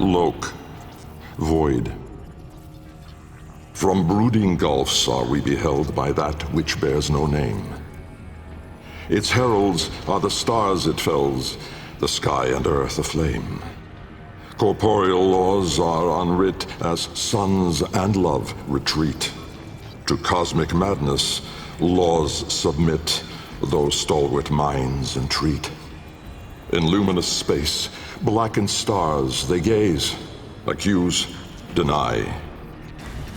Lok, void. From brooding gulfs are we beheld by that which bears no name. Its heralds are the stars it fells, the sky and earth aflame. Corporeal laws are unwrit as suns and love retreat. To cosmic madness, laws submit, though stalwart minds entreat. In luminous space, blackened stars they gaze, accuse, deny.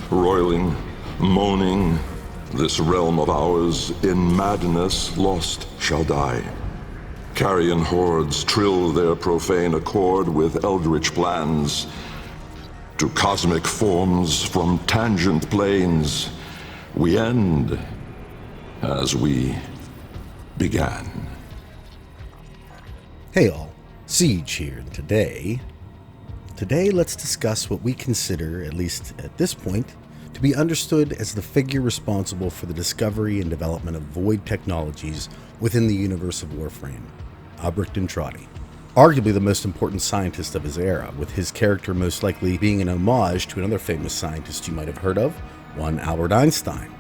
Roiling, moaning, this realm of ours in madness lost shall die. Carrion hordes trill their profane accord with eldritch plans. To cosmic forms from tangent planes, we end as we began. Hey all, Siege here, and today let's discuss what we consider, at least at this point, to be understood as the figure responsible for the discovery and development of void technologies within the universe of Warframe, Albrecht Entrati. Arguably the most important scientist of his era, with his character most likely being an homage to another famous scientist you might have heard of, one Albert Einstein.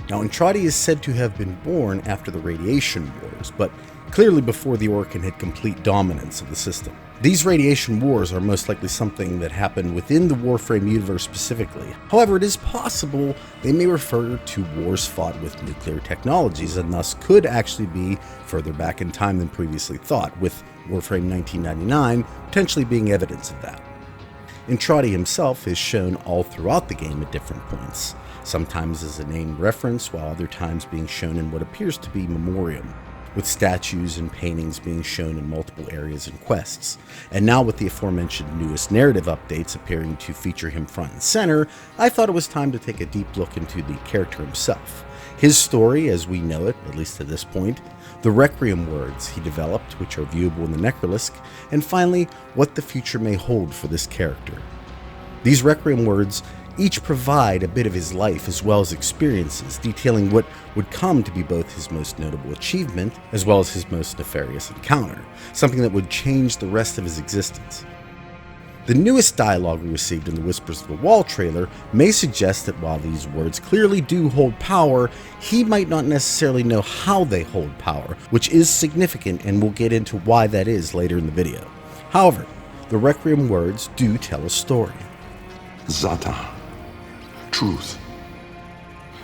Now, Entrati is said to have been born after the Radiation Wars, but clearly before the Orkan had complete dominance of the system. These Radiation Wars are most likely something that happened within the Warframe universe specifically. However, it is possible they may refer to wars fought with nuclear technologies and thus could actually be further back in time than previously thought, with Warframe 1999 potentially being evidence of that. Entrati himself is shown all throughout the game at different points, sometimes as a named reference, while other times being shown in what appears to be memoriam, with statues and paintings being shown in multiple areas and quests. And now with the aforementioned newest narrative updates appearing to feature him front and center, I thought it was time to take a deep look into the character himself, his story as we know it, at least to this point, the Requiem words he developed, which are viewable in the Necralisk, and finally, what the future may hold for this character. These Requiem words each provide a bit of his life as well as experiences, detailing what would come to be both his most notable achievement as well as his most nefarious encounter, something that would change the rest of his existence. The newest dialogue we received in the Whispers of the Wall trailer may suggest that while these words clearly do hold power, he might not necessarily know how they hold power, which is significant, and we'll get into why that is later in the video. However, the Requiem words do tell a story. Zata. Truth.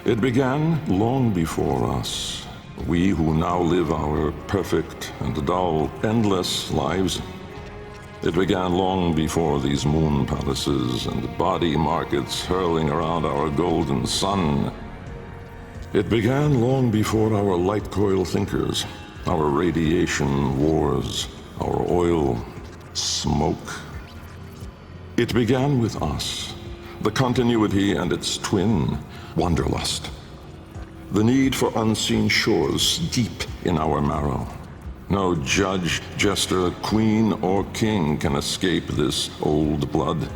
It began long before us, we who now live our perfect and dull, endless lives. It began long before these moon palaces and body markets hurling around our golden sun. It began long before our light coil thinkers, our radiation wars, our oil, smoke. It began with us. The continuity and its twin, wanderlust. The need for unseen shores deep in our marrow. No judge, jester, queen, or king can escape this old blood.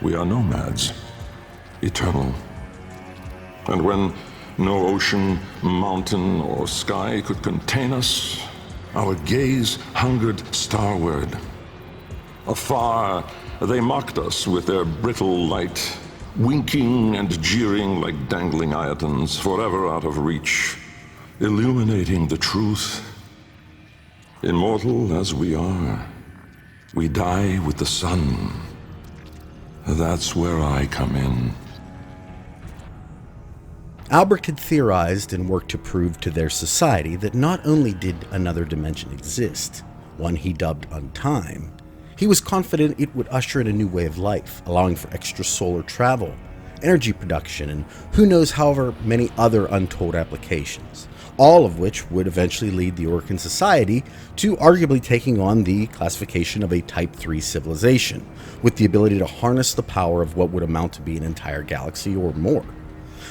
We are nomads, eternal. And when no ocean, mountain, or sky could contain us, our gaze hungered starward. Afar, they mocked us with their brittle light, winking and jeering like dangling iotons, forever out of reach, illuminating the truth. Immortal as we are, we die with the sun. That's where I come in. Albrecht had theorized and worked to prove to their society that not only did another dimension exist, one he dubbed Untime, he was confident it would usher in a new way of life, allowing for extrasolar travel, energy production, and who knows however many other untold applications, all of which would eventually lead the Orkan society to arguably taking on the classification of a Type 3 civilization, with the ability to harness the power of what would amount to be an entire galaxy or more.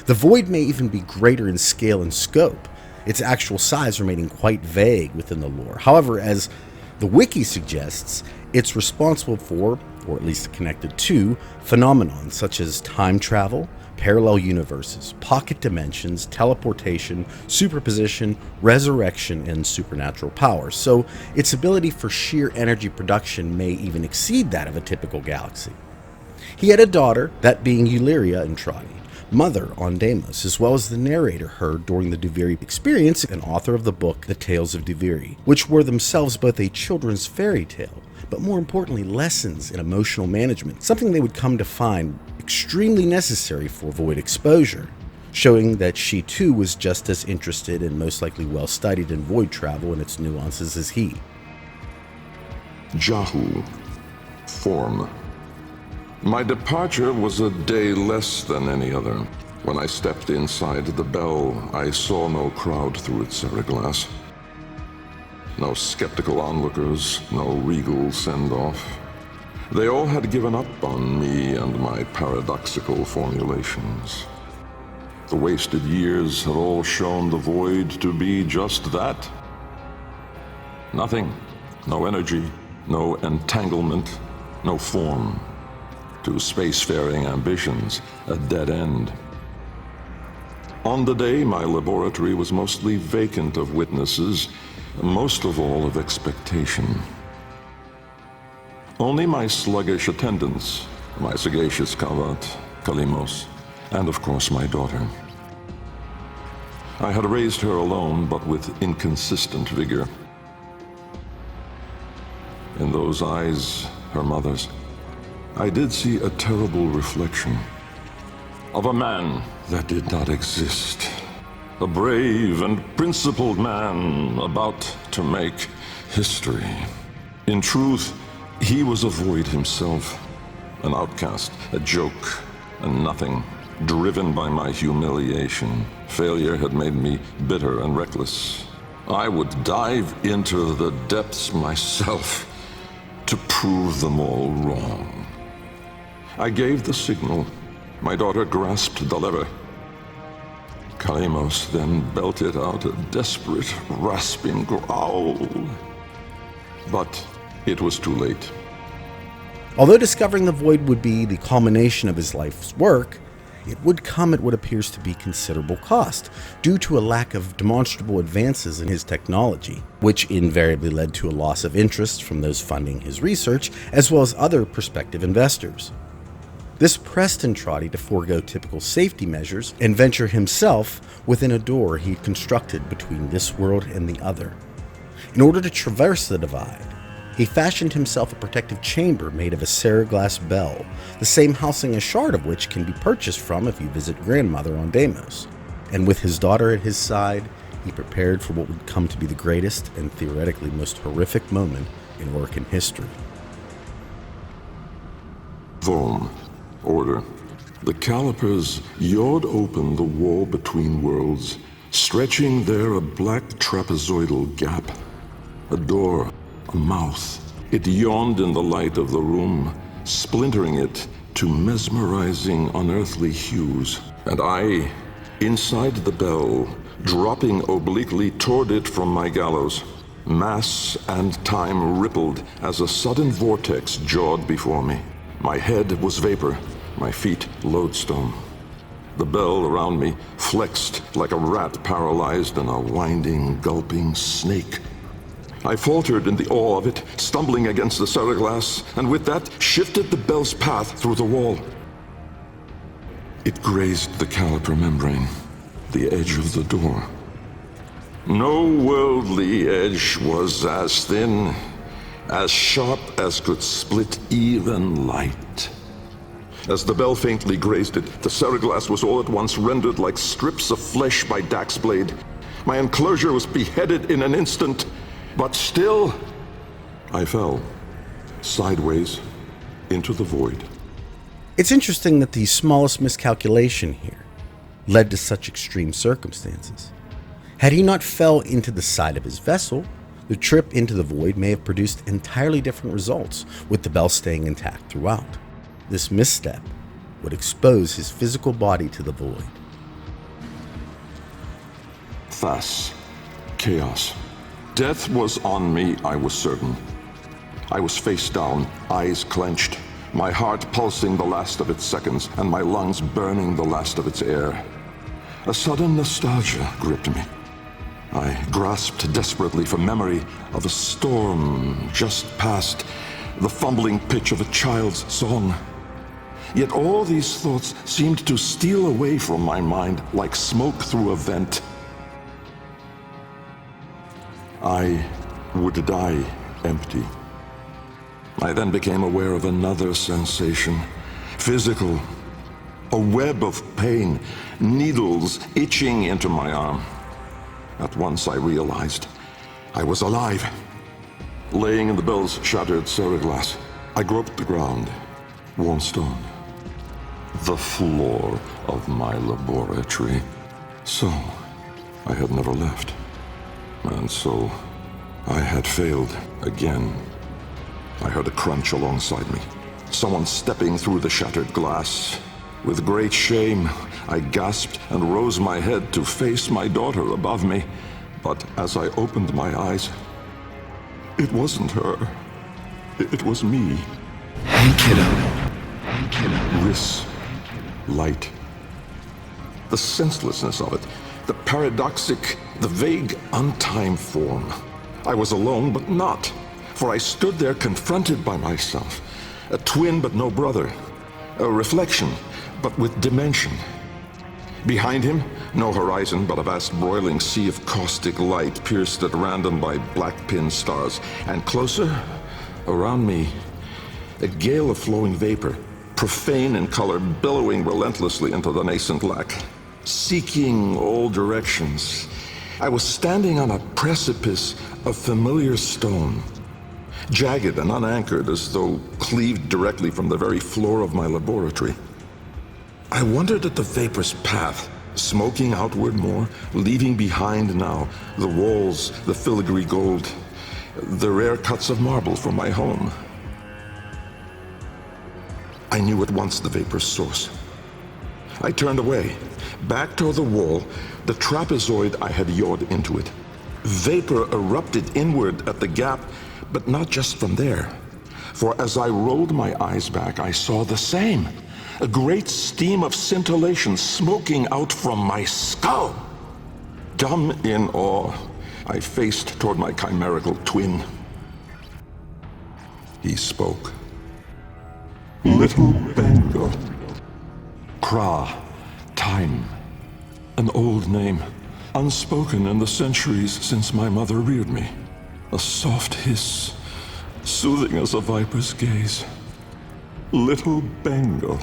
The Void may even be greater in scale and scope, its actual size remaining quite vague within the lore. However, as the wiki suggests, it's responsible for, or at least connected to, phenomena such as time travel, parallel universes, pocket dimensions, teleportation, superposition, resurrection, and supernatural powers, so its ability for sheer energy production may even exceed that of a typical galaxy. He had a daughter, that being Euleria Entrati, mother on Deimos, as well as the narrator heard during the Duviri experience and author of the book The Tales of Duviri, which were themselves both a children's fairy tale, but more importantly lessons in emotional management, something they would come to find extremely necessary for void exposure, showing that she too was just as interested and most likely well studied in void travel and its nuances as he. Jahu. Form. My departure was a day less than any other. When I stepped inside the bell, I saw no crowd through its seriglass. No skeptical onlookers, no regal send-off. They all had given up on me and my paradoxical formulations. The wasted years had all shown the void to be just that. Nothing. No energy, no entanglement, no form. To spacefaring ambitions, a dead end. On the day, my laboratory was mostly vacant of witnesses, most of all of expectation. Only my sluggish attendants, my sagacious Kavat, Kalimos, and of course my daughter. I had raised her alone, but with inconsistent vigor. In those eyes, her mother's, I did see a terrible reflection of a man that did not exist. A brave and principled man about to make history. In truth, he was a void himself, an outcast, a joke, and nothing. Driven by my humiliation, failure had made me bitter and reckless. I would dive into the depths myself to prove them all wrong. I gave the signal. My daughter grasped the lever. Kalimos then belted out a desperate, rasping growl. But it was too late. Although discovering the void would be the culmination of his life's work, it would come at what appears to be considerable cost, due to a lack of demonstrable advances in his technology, which invariably led to a loss of interest from those funding his research, as well as other prospective investors. This pressed Entrati to forego typical safety measures and venture himself within a door he had constructed between this world and the other. In order to traverse the divide, he fashioned himself a protective chamber made of a seriglass bell, the same housing a shard of which can be purchased from if you visit Grandmother on Deimos. And with his daughter at his side, he prepared for what would come to be the greatest and theoretically most horrific moment in Orcan history. Vom. Order. The calipers yawed open the wall between worlds, stretching there a black trapezoidal gap. A door, a mouth. It yawned in the light of the room, splintering it to mesmerizing, unearthly hues. And I, inside the bell, dropping obliquely toward it from my gallows. Mass and time rippled as a sudden vortex jawed before me. My head was vapor, my feet lodestone. The bell around me flexed like a rat paralyzed in a winding, gulping snake. I faltered in the awe of it, stumbling against the seriglass, and with that shifted the bell's path through the wall. It grazed the caliper membrane, the edge of the door. No worldly edge was as thin, as sharp as could split even light. As the bell faintly grazed it, the seriglass was all at once rendered like strips of flesh by Dax's blade. My enclosure was beheaded in an instant, but still, I fell, sideways, into the void. It's interesting that the smallest miscalculation here led to such extreme circumstances. Had he not fell into the side of his vessel, the trip into the void may have produced entirely different results, with the bell staying intact throughout. This misstep would expose his physical body to the void. Thas. Chaos. Death was on me, I was certain. I was face down, eyes clenched, my heart pulsing the last of its seconds, and my lungs burning the last of its air. A sudden nostalgia gripped me. I grasped desperately for memory of a storm just past, the fumbling pitch of a child's song. Yet all these thoughts seemed to steal away from my mind like smoke through a vent. I would die empty. I then became aware of another sensation, physical, a web of pain, needles itching into my arm. At once I realized I was alive. Laying in the bill's shattered ceraglass, I groped the ground, warm stone, the floor of my laboratory. So, I had never left. And so, I had failed again. I heard a crunch alongside me. Someone stepping through the shattered glass. With great shame, I gasped and rose my head to face my daughter above me. But as I opened my eyes, it wasn't her. It was me. Hey, kiddo. Hey, kiddo. This light. The senselessness of it. The paradoxic, the vague, untimed form. I was alone, but not. For I stood there confronted by myself. A twin, but no brother. A reflection, but with dimension. Behind him, no horizon, but a vast broiling sea of caustic light pierced at random by black pin stars. And closer, around me, a gale of flowing vapor, profane in color, billowing relentlessly into the nascent lack, seeking all directions. I was standing on a precipice of familiar stone, jagged and unanchored as though cleaved directly from the very floor of my laboratory. I wondered at the vapor's path, smoking outward more, leaving behind now the walls, the filigree gold, the rare cuts of marble from my home. I knew at once the vapor's source. I turned away, back toward the wall, the trapezoid I had yawed into it. Vapor erupted inward at the gap, but not just from there. For as I rolled my eyes back, I saw the same. A great steam of scintillation smoking out from my skull. Dumb in awe, I faced toward my chimerical twin. He spoke. Little Bengal. Kra, time. An old name, unspoken in the centuries since my mother reared me. A soft hiss, soothing as a viper's gaze. Little Bengal.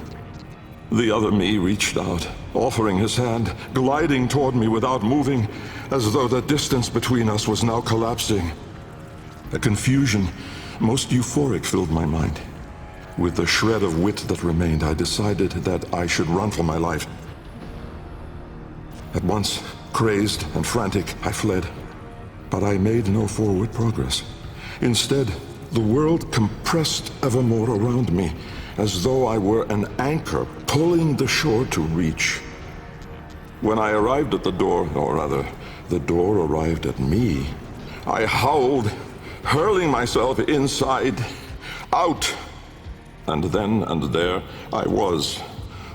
The other me reached out, offering his hand, gliding toward me without moving, as though the distance between us was now collapsing. A confusion, most euphoric, filled my mind. With the shred of wit that remained, I decided that I should run for my life. At once, crazed and frantic, I fled. But I made no forward progress. Instead, the world compressed ever more around me, as though I were an anchor pulling the shore to reach. When I arrived at the door, or rather, the door arrived at me, I howled, hurling myself inside, out. And then and there I was,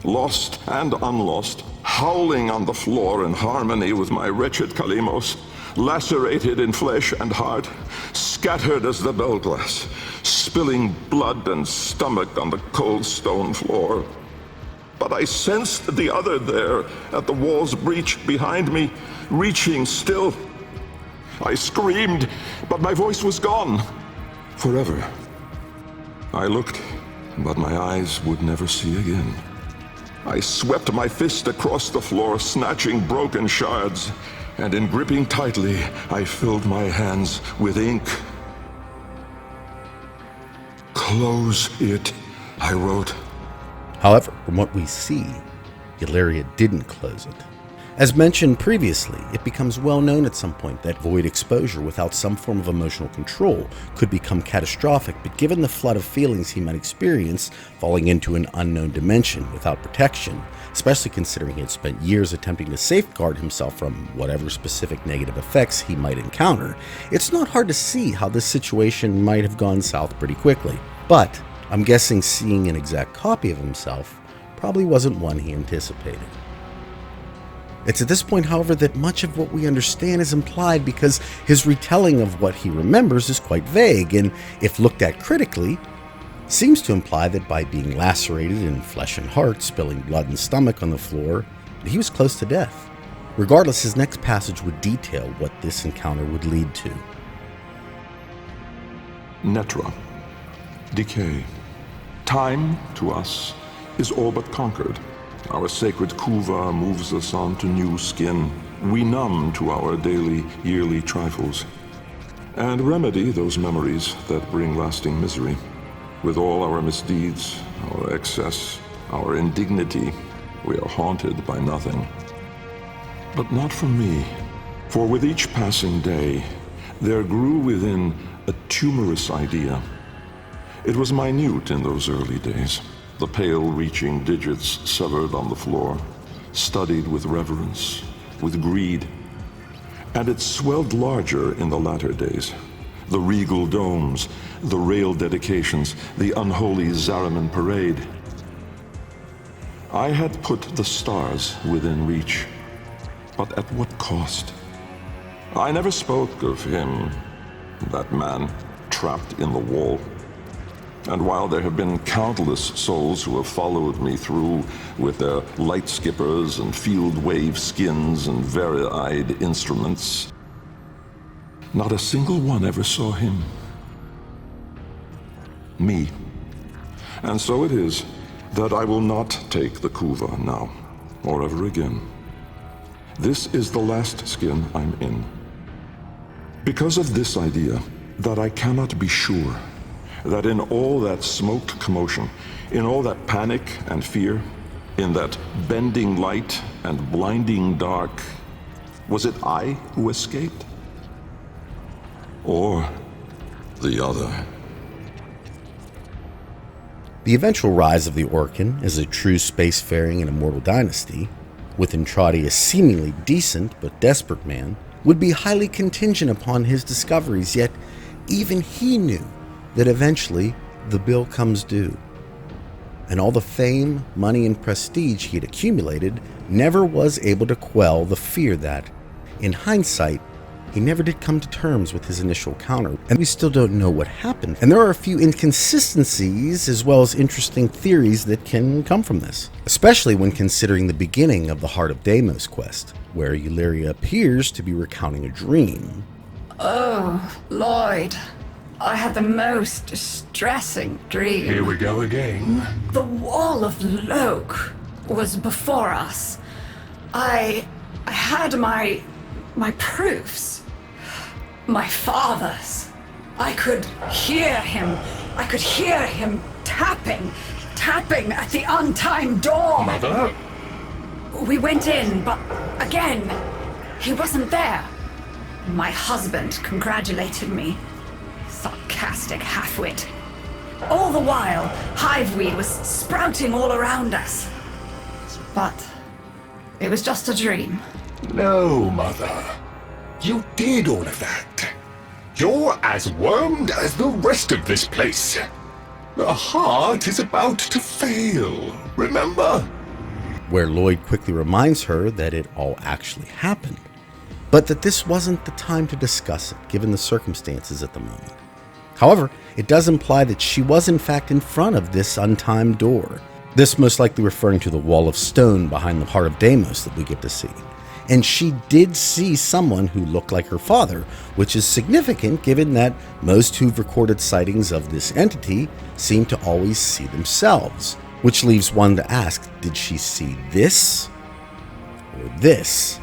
lost and unlost, howling on the floor in harmony with my wretched Kalimos, lacerated in flesh and heart, scattered as the bell glass, spilling blood and stomach on the cold stone floor. But I sensed the other there, at the wall's breach behind me, reaching still. I screamed, but my voice was gone. Forever. I looked, but my eyes would never see again. I swept my fist across the floor, snatching broken shards, and in gripping tightly, I filled my hands with ink. Close it, I wrote. However, from what we see, Euleria didn't close it. As mentioned previously, it becomes well known at some point that void exposure without some form of emotional control could become catastrophic, but given the flood of feelings he might experience falling into an unknown dimension without protection, especially considering he had spent years attempting to safeguard himself from whatever specific negative effects he might encounter, it's not hard to see how this situation might have gone south pretty quickly. But I'm guessing seeing an exact copy of himself probably wasn't one he anticipated. It's at this point, however, that much of what we understand is implied because his retelling of what he remembers is quite vague, and if looked at critically, seems to imply that by being lacerated in flesh and heart, spilling blood and stomach on the floor, he was close to death. Regardless, his next passage would detail what this encounter would lead to. Netra. Decay. Time, to us, is all but conquered. Our sacred kuva moves us on to new skin. We numb to our daily, yearly trifles, and remedy those memories that bring lasting misery. With all our misdeeds, our excess, our indignity, we are haunted by nothing. But not for me, for with each passing day, there grew within a tumorous idea. It was minute in those early days, the pale reaching digits severed on the floor, studied with reverence, with greed. And it swelled larger in the latter days. The regal domes, the rail dedications, the unholy Zariman parade. I had put the stars within reach, but at what cost? I never spoke of him, that man, trapped in the wall. And while there have been countless souls who have followed me through with their light skippers and field wave skins and very-eyed instruments, not a single one ever saw him. Me. And so it is that I will not take the kuva now, or ever again. This is the last skin I'm in. Because of this idea, that I cannot be sure that in all that smoked commotion, in all that panic and fear, in that bending light and blinding dark, was it I who escaped? Or the other? The eventual rise of the Orcan as a true spacefaring and immortal dynasty, with Entrati a seemingly decent but desperate man, would be highly contingent upon his discoveries, yet even he knew that eventually the bill comes due. And all the fame, money, and prestige he had accumulated never was able to quell the fear that, in hindsight, he never did come to terms with his initial counter, and we still don't know what happened. And there are a few inconsistencies as well as interesting theories that can come from this, especially when considering the beginning of the Heart of Deimos quest, where Euleria appears to be recounting a dream. Oh, Lloyd, I had the most distressing dream. Here we go again. The wall of Loke was before us. I had my proofs. My father's. I could hear him. I could hear him tapping at the untimed door. Mother? We went in, but again, he wasn't there. My husband congratulated me. Sarcastic halfwit. All the while, hiveweed was sprouting all around us. But it was just a dream. No, Mother. You did all of that. You're as wormed as the rest of this place. The heart is about to fail, remember? Where Lloyd quickly reminds her that it all actually happened, but that this wasn't the time to discuss it, given the circumstances at the moment. However, it does imply that she was in fact in front of this untimed door. This most likely referring to the wall of stone behind the Heart of Deimos that we get to see. And she did see someone who looked like her father, which is significant given that most who've recorded sightings of this entity seem to always see themselves. Which leaves one to ask, did she see this or this?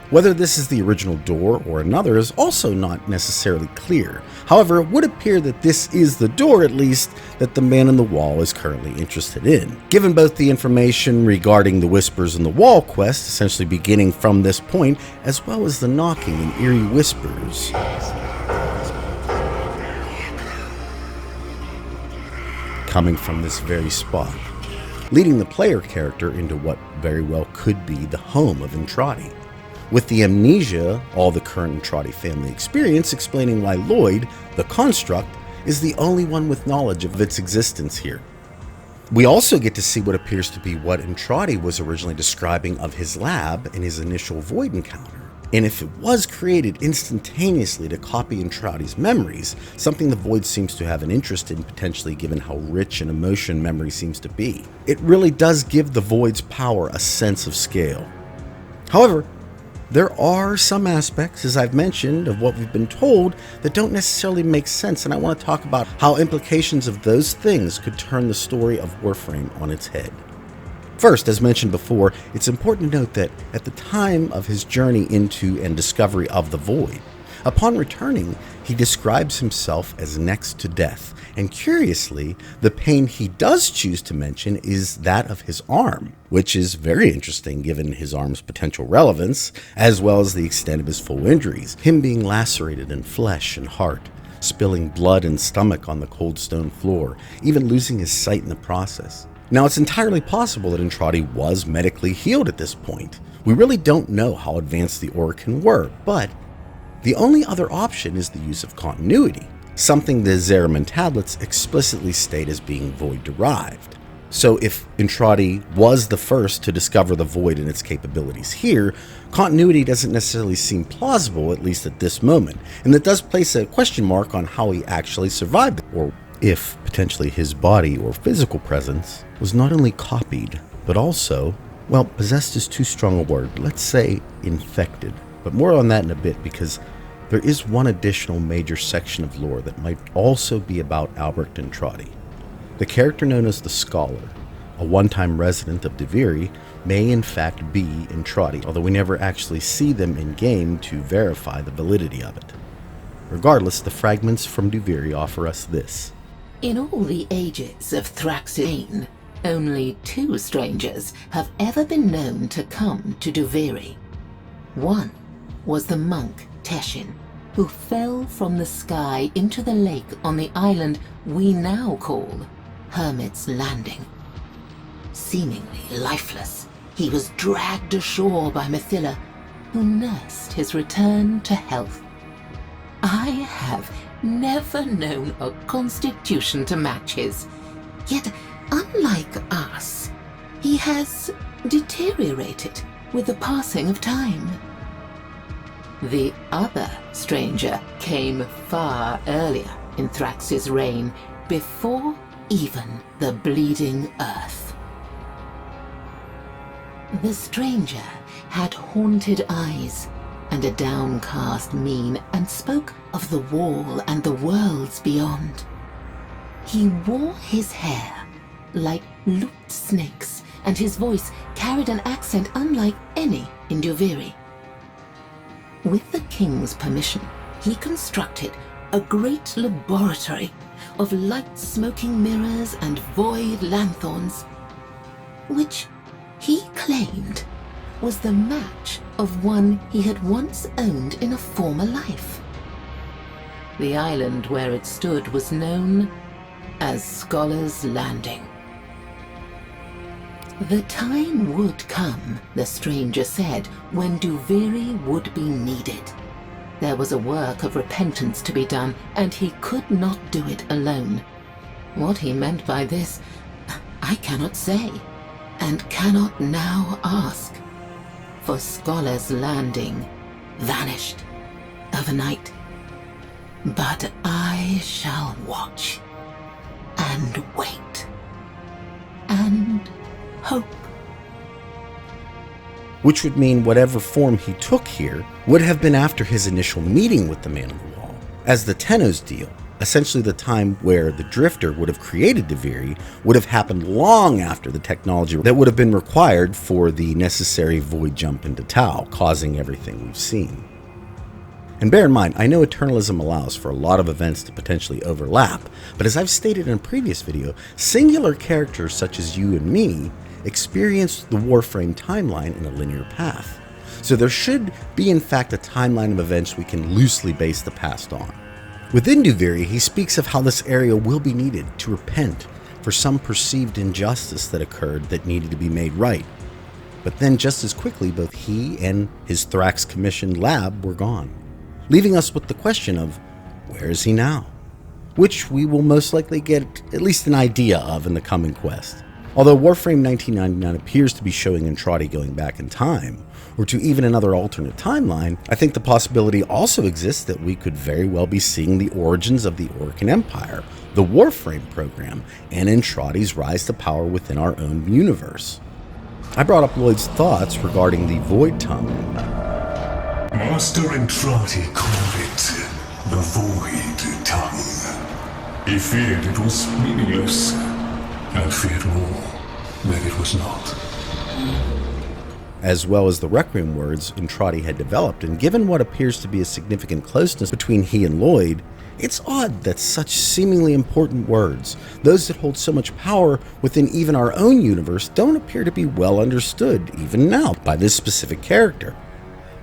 Whether this is the original door or another is also not necessarily clear. However, it would appear that this is the door, at least, that the man in the wall is currently interested in. Given both the information regarding the Whispers in the Wall quest, essentially beginning from this point, as well as the knocking and eerie whispers coming from this very spot, leading the player character into what very well could be the home of Entrati. With the amnesia all the current Entrati family experience explaining why Lloyd, the construct, is the only one with knowledge of its existence here. We also get to see what appears to be what Entrati was originally describing of his lab in his initial Void encounter. And if it was created instantaneously to copy Entrati's memories, something the Void seems to have an interest in potentially given how rich in emotion memory seems to be, it really does give the Void's power a sense of scale. However, there are some aspects, as I've mentioned, of what we've been told that don't necessarily make sense, and I want to talk about how implications of those things could turn the story of Warframe on its head. First, as mentioned before, it's important to note that at the time of his journey into and discovery of the Void, upon returning, he describes himself as next to death, and curiously, the pain he does choose to mention is that of his arm, which is very interesting given his arm's potential relevance, as well as the extent of his full injuries, him being lacerated in flesh and heart, spilling blood and stomach on the cold stone floor, even losing his sight in the process. Now, it's entirely possible that Entrati was medically healed at this point. We really don't know how advanced the Orokin were, but the only other option is the use of continuity, something the Zeraman tablets explicitly state as being Void-derived. So if Entrati was the first to discover the Void and its capabilities here, continuity doesn't necessarily seem plausible, at least at this moment, and that does place a question mark on how he actually survived, or if potentially his body or physical presence was not only copied, but also, well, possessed is too strong a word, let's say infected. But more on that in a bit, because there is one additional major section of lore that might also be about Albrecht Entrati. The character known as the Scholar, a one-time resident of Duviri, may in fact be Entrati, although we never actually see them in-game to verify the validity of it. Regardless, the fragments from Duviri offer us this. In all the ages of Thraxine, only 2 strangers have ever been known to come to Duviri. One was the monk Teshin, who fell from the sky into the lake on the island we now call Hermit's Landing. Seemingly lifeless, he was dragged ashore by Mithila, who nursed his return to health. I have never known a constitution to match his, yet unlike us, he has deteriorated with the passing of time. The other stranger came far earlier in Thrax's reign, before even the bleeding earth. The stranger had haunted eyes and a downcast mien, and spoke of the wall and the worlds beyond. He wore his hair like looped snakes, and his voice carried an accent unlike any in Duviri. With the king's permission, he constructed a great laboratory of light-smoking mirrors and void lanthorns, which he claimed was the match of one he had once owned in a former life. The island where it stood was known as Scholar's Landing. The time would come, the stranger said, when Duviri would be needed. There was a work of repentance to be done, and he could not do it alone. What he meant by this, I cannot say, and cannot now ask. For Scholar's Landing vanished overnight. But I shall watch and wait and hope. Which would mean whatever form he took here would have been after his initial meeting with the Man of the Wall, as the Tenno's deal, essentially the time where the Drifter would have created Duviri, would have happened long after the technology that would have been required for the necessary void jump into Tau, causing everything we've seen. And bear in mind, I know Eternalism allows for a lot of events to potentially overlap, but as I've stated in a previous video, singular characters such as you and me experience the Warframe timeline in a linear path. So there should be in fact a timeline of events we can loosely base the past on. Within Duviri, he speaks of how this area will be needed to repent for some perceived injustice that occurred that needed to be made right. But then just as quickly, both he and his Thrax-commissioned lab were gone, leaving us with the question of, where is he now? which we will most likely get at least an idea of in the coming quest. Although Warframe 1999 appears to be showing Entrati going back in time, or to even another alternate timeline, I think the possibility also exists that we could very well be seeing the origins of the Orcan Empire, the Warframe program, and Entrati's rise to power within our own universe. I brought up Lloyd's thoughts regarding the Void Tongue. Master Entrati called it the Void Tongue. He feared it was meaningless, and feared more that it was not. As well as the Requiem words Entrati had developed, and given what appears to be a significant closeness between he and Lloyd, it's odd that such seemingly important words, those that hold so much power within even our own universe, don't appear to be well understood, even now, by this specific character.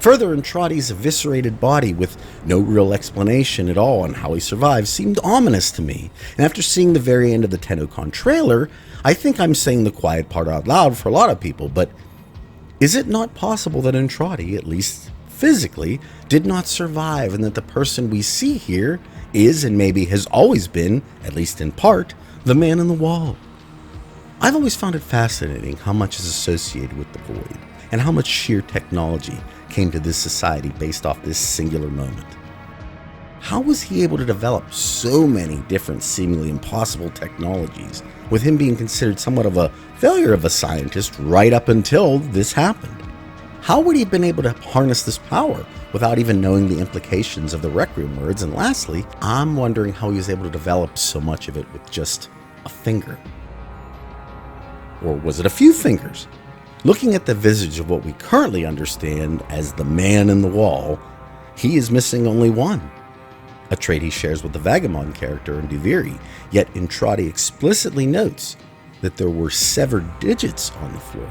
Further, Entrati's eviscerated body with no real explanation at all on how he survived seemed ominous to me, and after seeing the very end of the TennoCon trailer, I think I'm saying the quiet part out loud for a lot of people, but is it not possible that Entrati, at least physically, did not survive, and that the person we see here is, and maybe has always been, at least in part, the man in the wall? I've always found it fascinating how much is associated with the Void, and how much sheer technology came to this society based off this singular moment. How was he able to develop so many different seemingly impossible technologies, with him being considered somewhat of a failure of a scientist right up until this happened? How would he have been able to harness this power without even knowing the implications of the Requiem words? And lastly, I'm wondering how he was able to develop so much of it with just a finger. Or was it a few fingers? Looking at the visage of what we currently understand as the man in the wall, he is missing only one. A trait he shares with the Vagabond character in Duviri, yet Entrati explicitly notes that there were severed digits on the floor.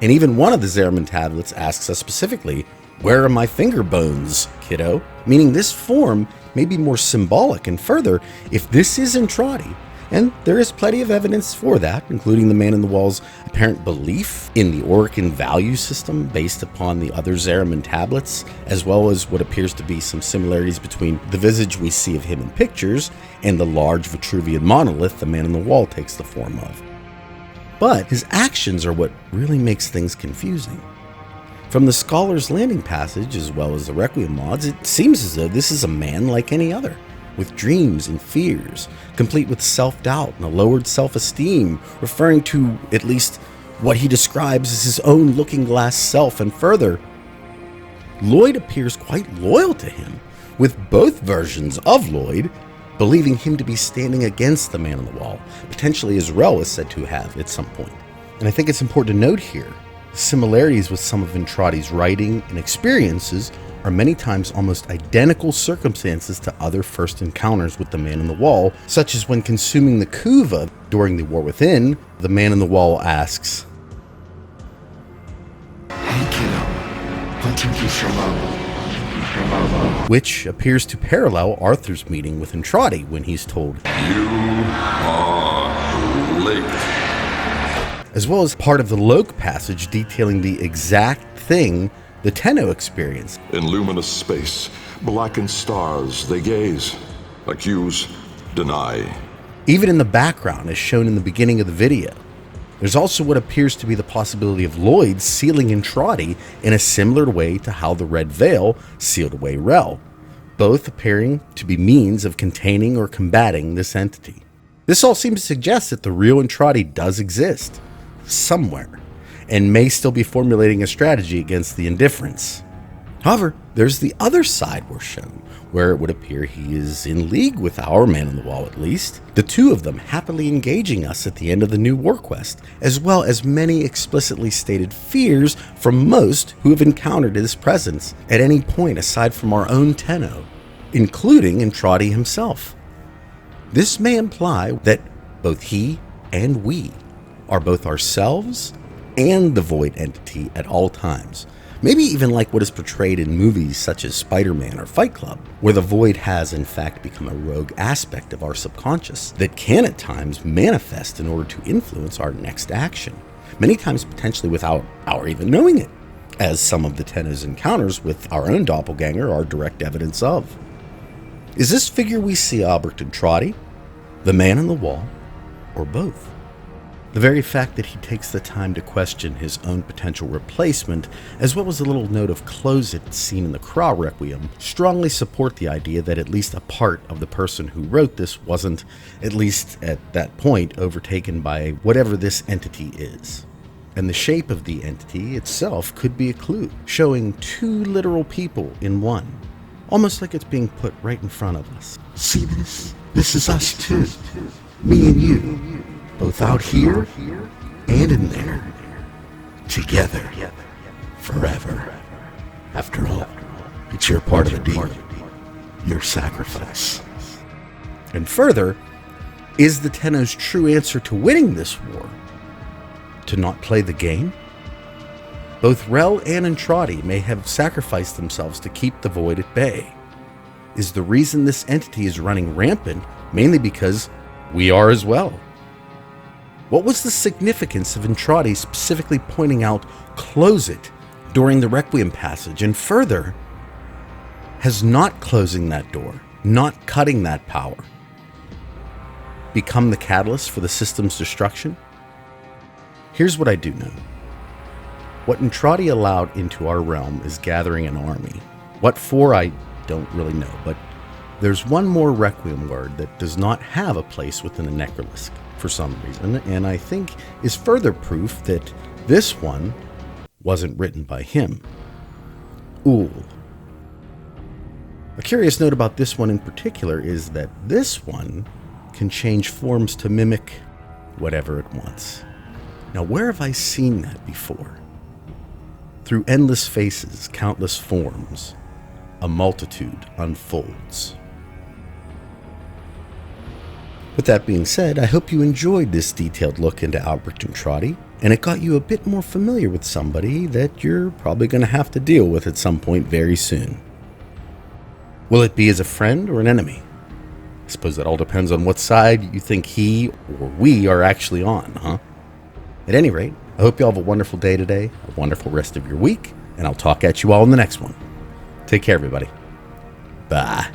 And even one of the Zeraman tablets asks us specifically, "Where are my finger bones, kiddo?" Meaning this form may be more symbolic, and further, if this is Entrati, and there is plenty of evidence for that, including the Man in the Wall's apparent belief in the Orcan value system based upon the other Zeraman tablets, as well as what appears to be some similarities between the visage we see of him in pictures and the large Vitruvian monolith the Man in the Wall takes the form of. But his actions are what really makes things confusing. From the Scholar's Landing passage, as well as the Requiem mods, it seems as though this is a man like any other, with dreams and fears, complete with self-doubt and a lowered self-esteem, referring to at least what he describes as his own looking-glass self. And further, Lloyd appears quite loyal to him, with both versions of Lloyd believing him to be standing against the Man on the Wall, potentially as Rel is said to have at some point. And I think it's important to note here, similarities with some of Entrati's writing and experiences are many times almost identical circumstances to other first encounters with the Man in the Wall, such as when consuming the Kuva during the War Within, the Man in the Wall asks, Hey kiddo, what took you so long? which appears to parallel Arthur's meeting with Entrati when he's told, You are late. as well as part of the Loke passage detailing the exact thing the Tenno experienced. In luminous space, blackened stars, they gaze, accuse, deny. Even in the background, as shown in the beginning of the video, there's also what appears to be the possibility of Lloyd sealing Entrati in a similar way to how the Red Veil sealed away Rel, both appearing to be means of containing or combating this entity. This all seems to suggest that the real Entrati does exist, somewhere, and may still be formulating a strategy against the Indifference. However, there's the other side we're shown, where it would appear he is in league with our Man on the Wall at least, the two of them happily engaging us at the end of the new war quest, as well as many explicitly stated fears from most who have encountered his presence at any point aside from our own Tenno, including Entrati himself. This may imply that both he and we are both ourselves and the Void entity at all times. Maybe even like what is portrayed in movies such as Spider-Man or Fight Club, where the Void has in fact become a rogue aspect of our subconscious that can at times manifest in order to influence our next action, many times potentially without our even knowing it, as some of the Tenno's encounters with our own doppelganger are direct evidence of. Is this figure we see Albrecht Entrati, the man in the wall, or both? The very fact that he takes the time to question his own potential replacement, as well as a little note of close it seen in the Last Requiem, strongly support the idea that at least a part of the person who wrote this wasn't, at least at that point, overtaken by whatever this entity is. And the shape of the entity itself could be a clue, showing two literal people in one, almost like it's being put right in front of us. See this? This is us too. Me and you. Both out here and in there. Together. Forever. After all, it's your part of the deal. Your sacrifice. And further, is the Tenno's true answer to winning this war to not play the game? Both Rel and Entrati may have sacrificed themselves to keep the void at bay. Is the reason this entity is running rampant mainly because we are as well? What was the significance of Entrati specifically pointing out "close it" during the Requiem passage, and further, has not closing that door, not cutting that power, become the catalyst for the system's destruction? Here's what I do know. What Entrati allowed into our realm is gathering an army. What for, I don't really know, but there's one more Requiem word that does not have a place within the Necralisk for some reason, and I think is further proof that this one wasn't written by him. Ool. A curious note about this one in particular is that this one can change forms to mimic whatever it wants. Now, where have I seen that before? Through endless faces, countless forms, a multitude unfolds. With that being said, I hope you enjoyed this detailed look into Albrecht Entrati, and it got you a bit more familiar with somebody that you're probably going to have to deal with at some point very soon. Will it be as a friend or an enemy? I suppose that all depends on what side you think he or we are actually on, huh? At any rate, I hope you all have a wonderful day today, a wonderful rest of your week, and I'll talk at you all in the next one. Take care, everybody. Bye.